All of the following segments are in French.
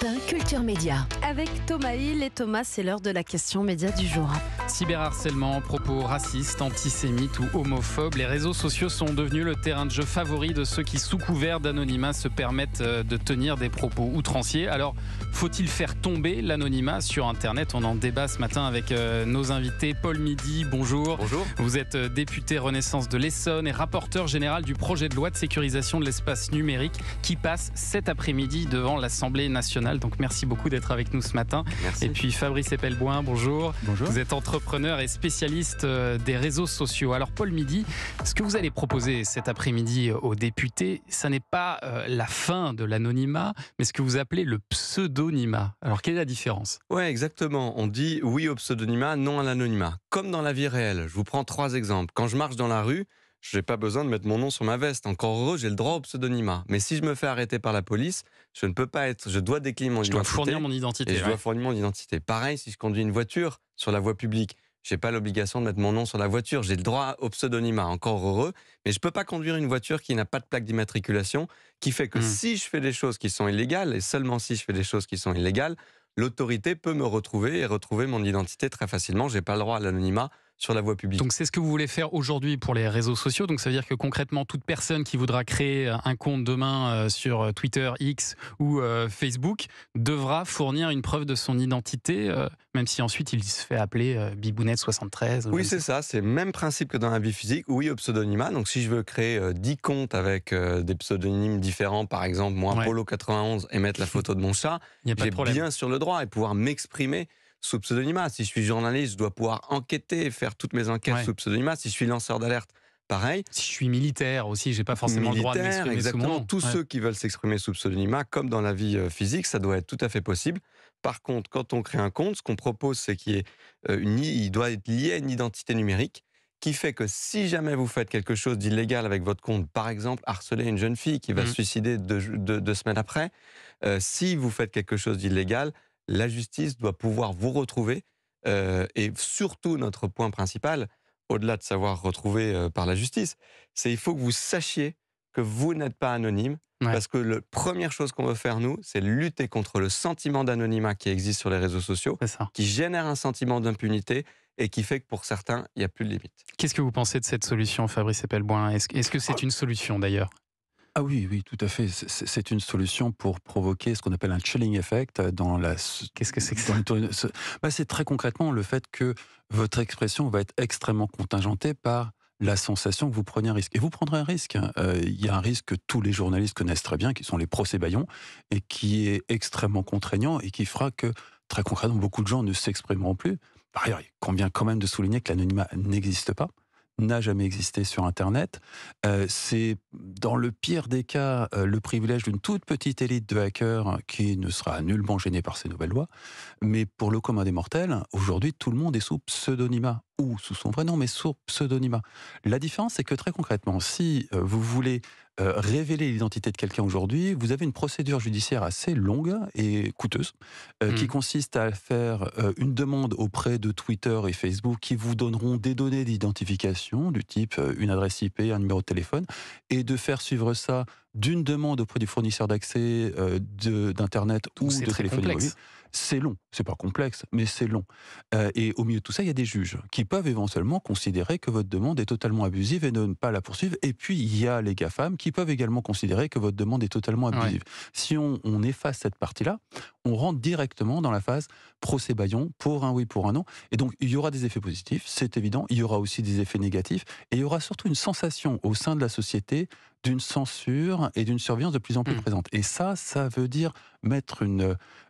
matin, Culture Média. Avec Thomas Hill et Thomas, c'est l'heure de la question média du jour. Cyberharcèlement, propos racistes, antisémites ou homophobes, les réseaux sociaux sont devenus le terrain de jeu favori de ceux qui, sous couvert d'anonymat, se permettent de tenir des propos outranciers. Alors, faut-il faire tomber l'anonymat sur Internet? On en débat ce matin avec nos invités. Paul Midi, bonjour. Bonjour. Vous êtes député Renaissance de l'Essonne et rapporteur général du projet de loi de sécurisation de l'espace numérique qui passe cet après-midi devant l'Assemblée nationale. Donc merci beaucoup d'être avec nous ce matin. Merci. Et puis Fabrice Epelboin, bonjour. Bonjour. Vous êtes entrepreneur et spécialiste des réseaux sociaux. Alors Paul Midi, ce que vous allez proposer cet après-midi aux députés, ça n'est pas la fin de l'anonymat, mais ce que vous appelez le pseudonymat. Alors quelle est la différence? Ouais, exactement. On dit oui au pseudonymat, non à l'anonymat. Comme dans la vie réelle. Je vous prends 3 exemples. Quand je marche dans la rue, je n'ai pas besoin de mettre mon nom sur ma veste. Encore heureux, j'ai le droit au pseudonymat. Mais si je me fais arrêter par la police, je ne peux pas être. Je dois décliner mon identité. Je dois fournir mon identité. Et je dois fournir mon identité. Pareil, si je conduis une voiture sur la voie publique, je n'ai pas l'obligation de mettre mon nom sur la voiture. J'ai le droit au pseudonymat. Encore heureux. Mais je ne peux pas conduire une voiture qui n'a pas de plaque d'immatriculation, qui fait que si je fais des choses qui sont illégales, et seulement si je fais des choses qui sont illégales, l'autorité peut me retrouver et retrouver mon identité très facilement. Je n'ai pas le droit à l'anonymat sur la voie publique. Donc c'est ce que vous voulez faire aujourd'hui pour les réseaux sociaux. Donc ça veut dire que concrètement, toute personne qui voudra créer un compte demain sur Twitter, X ou Facebook devra fournir une preuve de son identité, même si ensuite il se fait appeler Bibounette73. Oui, c'est ça. C'est le même principe que dans la vie physique. Oui, au pseudonymat. Donc si je veux créer 10 comptes avec des pseudonymes différents, par exemple, moi, Polo91, et mettre la photo de mon chat, j'ai bien sûr le droit et pouvoir m'exprimer sous pseudonymat. Si je suis journaliste, je dois pouvoir enquêter, faire toutes mes enquêtes sous pseudonymat. Si je suis lanceur d'alerte, pareil. Si je suis militaire aussi, j'ai pas forcément le droit de m'exprimer sous mon nom. Tous ceux qui veulent s'exprimer sous pseudonymat, comme dans la vie physique, ça doit être tout à fait possible. Par contre, quand on crée un compte, ce qu'on propose, c'est il doit être lié à une identité numérique qui fait que si jamais vous faites quelque chose d'illégal avec votre compte, par exemple harceler une jeune fille qui va se suicider 2 semaines après, si vous faites quelque chose d'illégal, la justice doit pouvoir vous retrouver et surtout notre point principal, au-delà de savoir retrouver par la justice, c'est il faut que vous sachiez que vous n'êtes pas anonyme parce que la première chose qu'on veut faire nous, c'est lutter contre le sentiment d'anonymat qui existe sur les réseaux sociaux, qui génère un sentiment d'impunité et qui fait que pour certains, il n'y a plus de limite. Qu'est-ce que vous pensez de cette solution, Fabrice Epelboin? Est-ce que c'est une solution d'ailleurs? Ah oui, tout à fait. C'est une solution pour provoquer ce qu'on appelle un chilling effect dans la... Qu'est-ce que c'est que ça? C'est très concrètement le fait que votre expression va être extrêmement contingentée par la sensation que vous preniez un risque. Et vous prendrez un risque. Il y a un risque que tous les journalistes connaissent très bien, qui sont les procès-bâillons, et qui est extrêmement contraignant et qui fera que, très concrètement, beaucoup de gens ne s'exprimeront plus. Par ailleurs, il convient quand même de souligner que l'anonymat n'existe pas, n'a jamais existé sur Internet. C'est, dans le pire des cas, le privilège d'une toute petite élite de hackers qui ne sera nullement gênée par ces nouvelles lois. Mais pour le commun des mortels, aujourd'hui, tout le monde est sous pseudonymat, ou sous son vrai nom, mais sous pseudonymat. La différence, c'est que très concrètement, si vous voulez révéler l'identité de quelqu'un aujourd'hui, vous avez une procédure judiciaire assez longue et coûteuse qui consiste à faire une demande auprès de Twitter et Facebook qui vous donneront des données d'identification du type une adresse IP, un numéro de téléphone, et de faire suivre ça d'une demande auprès du fournisseur d'accès d'Internet ou de téléphonie mobile. C'est long, c'est pas complexe, mais c'est long. Et au milieu de tout ça, il y a des juges qui peuvent éventuellement considérer que votre demande est totalement abusive et ne pas la poursuivre. Et puis, il y a les GAFAM qui peuvent également considérer que votre demande est totalement abusive. Si on efface cette partie-là, on rentre directement dans la phase procès-bâillon pour un oui, pour un non. Et donc, il y aura des effets positifs, c'est évident. Il y aura aussi des effets négatifs. Et il y aura surtout une sensation au sein de la société d'une censure et d'une surveillance de plus en plus présente. Et ça veut dire mettre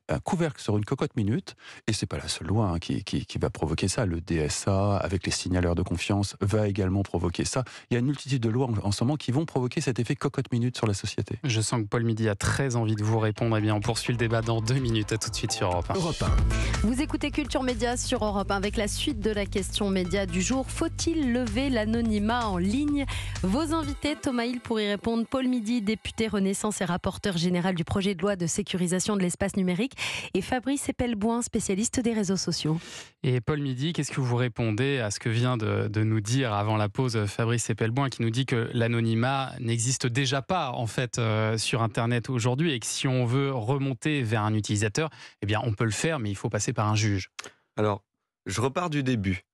un couvercle sur une cocotte minute, et c'est pas la seule loi qui va provoquer ça. Le DSA, avec les signaleurs de confiance, va également provoquer ça. Il y a une multitude de lois en ce moment qui vont provoquer cet effet cocotte minute sur la société. Je sens que Paul Midi a très envie de vous répondre. Eh bien, on poursuit le débat dans 2 minutes. À tout de suite sur Europe 1. Europe 1. Vous écoutez Culture Média sur Europe 1 avec la suite de la question média du jour. Faut-il lever l'anonymat en ligne? Vos invités, Thomas Hill pour y répondre, Paul Midi, député Renaissance et rapporteur général du projet de loi de sécurisation de l'espace numérique, et Fabrice Epelboin, spécialiste des réseaux sociaux. Et Paul Midi, qu'est-ce que vous répondez à ce que vient de nous dire avant la pause Fabrice Epelboin, qui nous dit que l'anonymat n'existe déjà pas en fait sur Internet aujourd'hui, et que si on veut remonter vers un utilisateur, eh bien on peut le faire, mais il faut passer par un juge. Alors, je repars du début.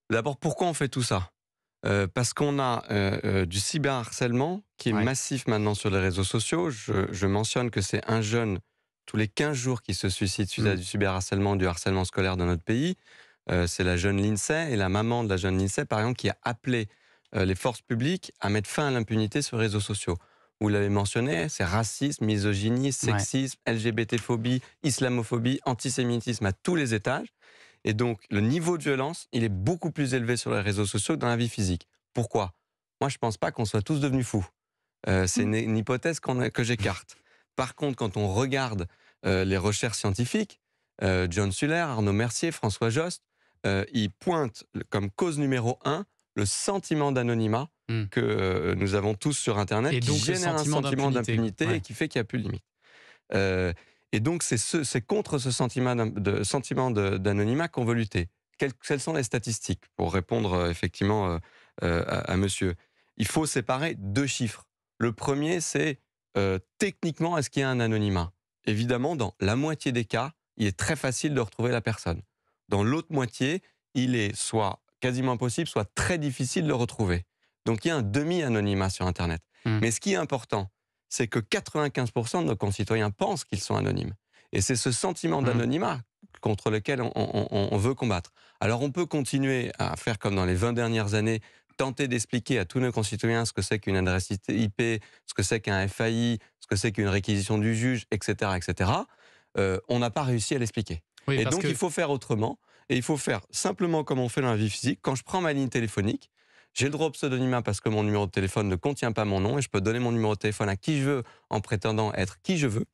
D'abord, pourquoi on fait tout ça ? Parce qu'on a du cyberharcèlement qui est massif maintenant sur les réseaux sociaux. Je mentionne que c'est un jeune tous les 15 jours qui se suicide suite à du cyberharcèlement, du harcèlement scolaire dans notre pays. C'est la jeune Lindsay, et la maman de la jeune Lindsay, par exemple, qui a appelé les forces publiques à mettre fin à l'impunité sur les réseaux sociaux. Vous l'avez mentionné, c'est racisme, misogynie, sexisme, LGBT-phobie, islamophobie, antisémitisme à tous les étages. Et donc, le niveau de violence, il est beaucoup plus élevé sur les réseaux sociaux que dans la vie physique. Pourquoi ? Moi, je ne pense pas qu'on soit tous devenus fous. C'est une hypothèse que j'écarte. Par contre, quand on regarde les recherches scientifiques, John Suller, Arnaud Mercier, François Jost, ils pointent comme cause numéro 1 le sentiment d'anonymat que nous avons tous sur Internet, et qui donc génère un sentiment d'impunité et qui fait qu'il n'y a plus de limite. Et donc, c'est contre ce sentiment d'anonymat qu'on veut lutter. Quelles sont les statistiques ? Pour répondre effectivement à monsieur, il faut séparer 2 chiffres. Le premier, c'est techniquement, est-ce qu'il y a un anonymat ? Évidemment, dans la moitié des cas, il est très facile de retrouver la personne. Dans l'autre moitié, il est soit quasiment impossible, soit très difficile de le retrouver. Donc, il y a un demi-anonymat sur Internet. Mais ce qui est important, c'est que 95% de nos concitoyens pensent qu'ils sont anonymes. Et c'est ce sentiment d'anonymat contre lequel on veut combattre. Alors on peut continuer à faire comme dans les 20 dernières années, tenter d'expliquer à tous nos concitoyens ce que c'est qu'une adresse IP, ce que c'est qu'un FAI, ce que c'est qu'une réquisition du juge, etc. etc. On n'a pas réussi à l'expliquer. Oui, et donc il faut faire autrement, et il faut faire simplement comme on fait dans la vie physique. Quand je prends ma ligne téléphonique, j'ai le droit au pseudonymat parce que mon numéro de téléphone ne contient pas mon nom, et je peux donner mon numéro de téléphone à qui je veux en prétendant être qui je veux.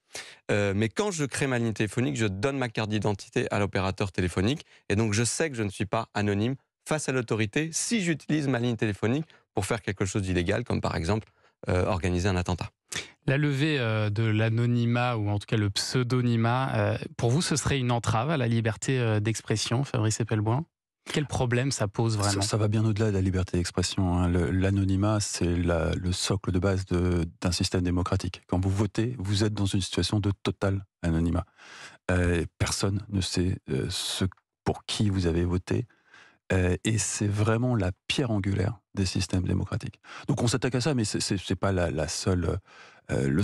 Mais quand je crée ma ligne téléphonique, je donne ma carte d'identité à l'opérateur téléphonique, et donc je sais que je ne suis pas anonyme face à l'autorité si j'utilise ma ligne téléphonique pour faire quelque chose d'illégal, comme par exemple organiser un attentat. La levée de l'anonymat, ou en tout cas le pseudonymat, pour vous, ce serait une entrave à la liberté d'expression, Fabrice Epelboin ? Quel problème ça pose vraiment ? Ça va bien au-delà de la liberté d'expression. Hein. L'anonymat, c'est le socle de base d'un système démocratique. Quand vous votez, vous êtes dans une situation de total anonymat. Personne ne sait pour qui vous avez voté. Et c'est vraiment la pierre angulaire des systèmes démocratiques. Donc on s'attaque à ça, mais c'est pas le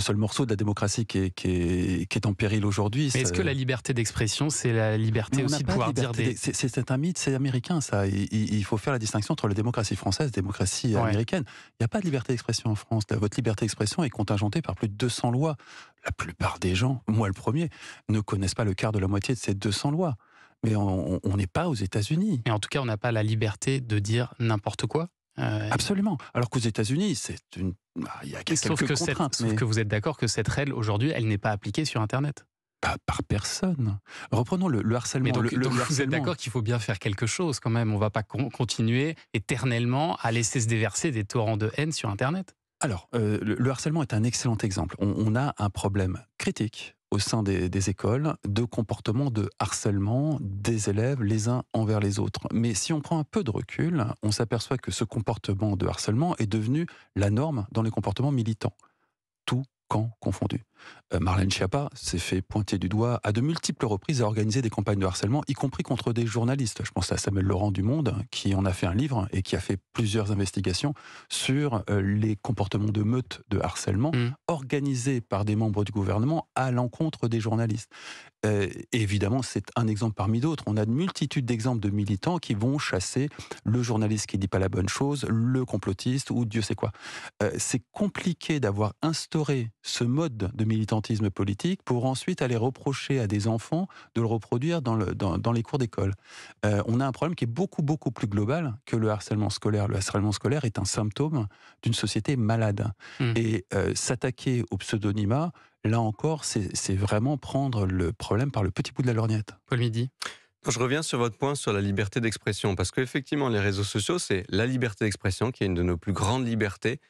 seul morceau de la démocratie qui est en péril aujourd'hui. Mais est-ce que la liberté d'expression, c'est la liberté aussi de pouvoir dire des... C'est un mythe, c'est américain ça. Il faut faire la distinction entre la démocratie française et la démocratie américaine. Il n'y a pas de liberté d'expression en France. Votre liberté d'expression est contingentée par plus de 200 lois. La plupart des gens, moi le premier, ne connaissent pas le quart de la moitié de ces 200 lois. Mais on n'est pas aux États-Unis. Et en tout cas, on n'a pas la liberté de dire n'importe quoi. Absolument. Alors qu'aux États-Unis, il y a quelques contraintes. Sauf que vous êtes d'accord que cette règle, aujourd'hui, elle n'est pas appliquée sur Internet. Pas par personne. Reprenons le harcèlement. Mais donc vous êtes d'accord qu'il faut bien faire quelque chose quand même. On ne va pas continuer éternellement à laisser se déverser des torrents de haine sur Internet. Alors, le harcèlement est un excellent exemple. On a un problème critique au sein des écoles de comportement de harcèlement des élèves les uns envers les autres. Mais si on prend un peu de recul, on s'aperçoit que ce comportement de harcèlement est devenu la norme dans les comportements militants. Tout camp confondu. Marlène Schiappa s'est fait pointer du doigt à de multiples reprises à organiser des campagnes de harcèlement, y compris contre des journalistes. Je pense à Samuel Laurent du Monde, qui en a fait un livre et qui a fait plusieurs investigations sur les comportements de meute de harcèlement organisés par des membres du gouvernement à l'encontre des journalistes. Évidemment, c'est un exemple parmi d'autres. On a une multitude d'exemples de militants qui vont chasser le journaliste qui ne dit pas la bonne chose, le complotiste ou Dieu sait quoi. C'est compliqué d'avoir instauré ce mode de militantisme politique pour ensuite aller reprocher à des enfants de le reproduire dans les cours d'école. On a un problème qui est beaucoup plus global que le harcèlement scolaire. Le harcèlement scolaire est un symptôme d'une société malade. Et s'attaquer au pseudonymat, là encore, c'est vraiment prendre le problème par le petit bout de la lorgnette. Paul Midi. Je reviens sur votre point sur la liberté d'expression, parce qu'effectivement, les réseaux sociaux, c'est la liberté d'expression qui est une de nos plus grandes libertés,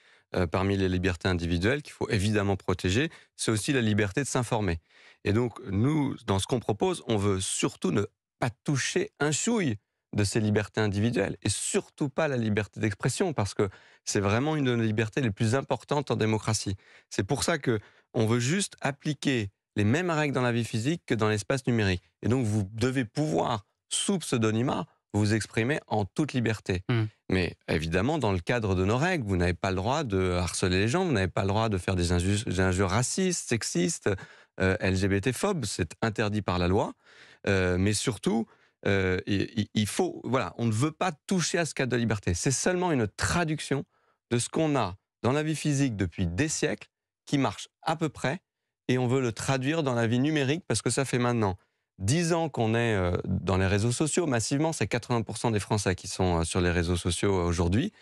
parmi les libertés individuelles qu'il faut évidemment protéger. C'est aussi la liberté de s'informer. Et donc, nous, dans ce qu'on propose, on veut surtout ne pas toucher un chouille de ces libertés individuelles et surtout pas la liberté d'expression, parce que c'est vraiment une de nos libertés les plus importantes en démocratie. C'est pour ça que on veut juste appliquer les mêmes règles dans la vie physique que dans l'espace numérique. Et donc, vous devez pouvoir, sous pseudonymat, vous exprimer en toute liberté. Mais évidemment, dans le cadre de nos règles, vous n'avez pas le droit de harceler les gens, vous n'avez pas le droit de faire des injures racistes, sexistes, LGBT-phobes, c'est interdit par la loi. Mais surtout, il faut, voilà, on ne veut pas toucher à ce cadre de liberté. C'est seulement une traduction de ce qu'on a dans la vie physique depuis des siècles, qui marche à peu près, et on veut le traduire dans la vie numérique, parce que ça fait maintenant 10 ans qu'on est dans les réseaux sociaux massivement, c'est 80% des Français qui sont sur les réseaux sociaux aujourd'hui.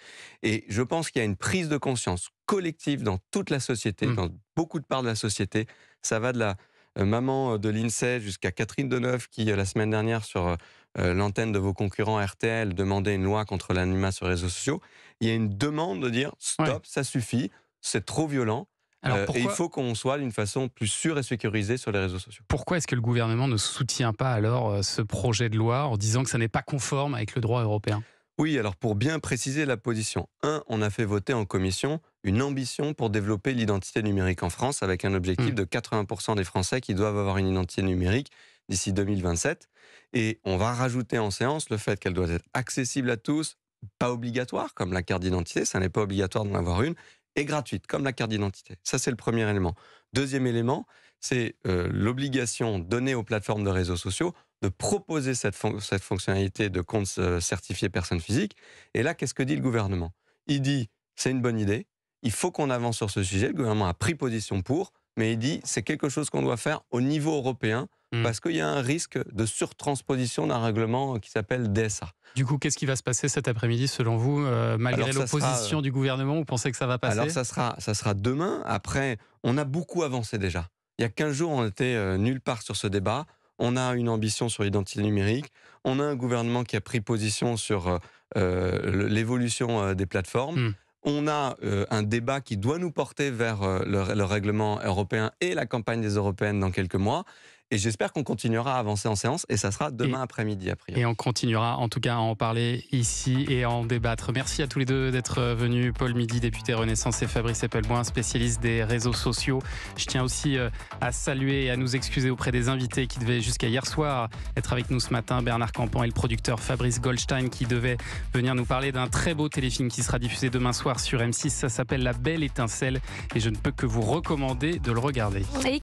Et je pense qu'il y a une prise de conscience collective dans toute la société, dans beaucoup de parts de la société. Ça va de la maman de l'INSEE jusqu'à Catherine Deneuve qui, la semaine dernière, sur l'antenne de vos concurrents RTL, demandait une loi contre l'anonymat sur les réseaux sociaux. Il y a une demande de dire stop, ça suffit, c'est trop violent. Et il faut qu'on soit d'une façon plus sûre et sécurisée sur les réseaux sociaux. Pourquoi est-ce que le gouvernement ne soutient pas alors ce projet de loi en disant que ça n'est pas conforme avec le droit européen ? Oui, alors pour bien préciser la position, on a fait voter en commission une ambition pour développer l'identité numérique en France avec un objectif de 80% des Français qui doivent avoir une identité numérique d'ici 2027. Et on va rajouter en séance le fait qu'elle doit être accessible à tous, pas obligatoire comme la carte d'identité, ça n'est pas obligatoire d'en avoir une, et gratuite, comme la carte d'identité. Ça, c'est le premier élément. Deuxième élément, c'est l'obligation donnée aux plateformes de réseaux sociaux de proposer cette fonctionnalité de compte certifié personne physique. Et là, qu'est-ce que dit le gouvernement ? Il dit, c'est une bonne idée, il faut qu'on avance sur ce sujet. Le gouvernement a pris position pour, mais il dit, c'est quelque chose qu'on doit faire au niveau européen, parce qu'il y a un risque de surtransposition d'un règlement qui s'appelle DSA. Du coup, qu'est-ce qui va se passer cet après-midi, selon vous, malgré l'opposition du gouvernement, vous pensez que ça va passer ? Alors, ça sera demain. Après, on a beaucoup avancé déjà. Il y a 15 jours, on était nulle part sur ce débat. On a une ambition sur l'identité numérique. On a un gouvernement qui a pris position sur l'évolution des plateformes. On a un débat qui doit nous porter vers le règlement européen et la campagne des européennes dans quelques mois. Et j'espère qu'on continuera à avancer en séance, et ça sera demain après-midi, a priori. Et on continuera en tout cas à en parler ici et à en débattre. Merci à tous les deux d'être venus. Paul Midi, député Renaissance, et Fabrice Eppelboin, spécialiste des réseaux sociaux. Je tiens aussi à saluer et à nous excuser auprès des invités qui devaient jusqu'à hier soir être avec nous ce matin. Bernard Campan et le producteur Fabrice Goldstein qui devaient venir nous parler d'un très beau téléfilm qui sera diffusé demain soir sur M6. Ça s'appelle La Belle Étincelle et je ne peux que vous recommander de le regarder.